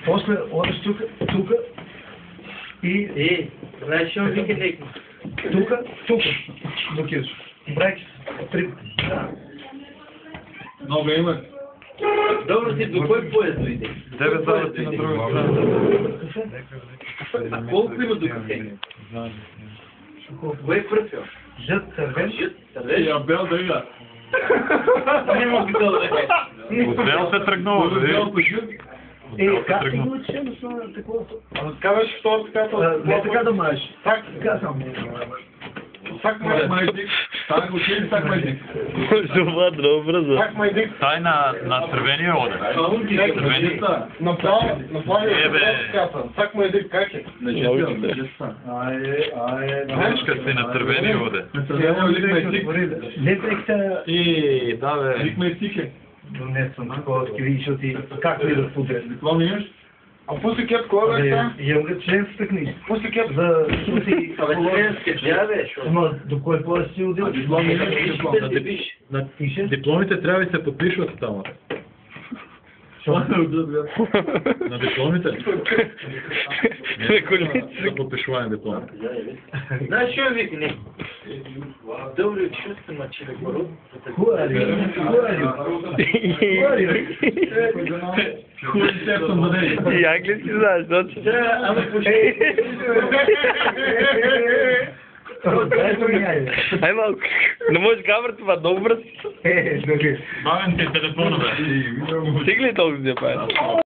После одеш тука и... Знаеш, ще вика лекно. тука, докидаш. Брекс, трип. Много има. Добро си, до кой поезд дойде? 9 залъци на друга страна. Колко има до кафе? Кой е профил? Жът, сървен. Я бел да ида. Не мога да е. Отдел се тръгнува, Как ти го учи, но такова? Казваш, що така? Не така да маеш. Така само. Так майдик. Так учили, так майдик. Това добре за. Так майдик. Тай на червения оде. Направо так майдик, как е? Вижка си на червения оде. Не текста... Да бе. Лик майдик е. Не съм такова скиви, защото ти как ли да сподреш? Диплом имаш? А пуси кеп, кой бе са? Имам го членската книжка. Пуси кеп. За сути... Членска, бе, Ама до кой поезд си отидеш? Диплом имаш? Диплом. Пишеш? Дипломите трябва да се подпишват там. На дипломите? За подпишване диплома. Знаеш, що вика не? Добре, че сте мъчили пород. И английски знаеш, значи. Ама Ай малко. Не можеш камера това, много бърз. Бавен ти телефона, бе. Стигли толкова,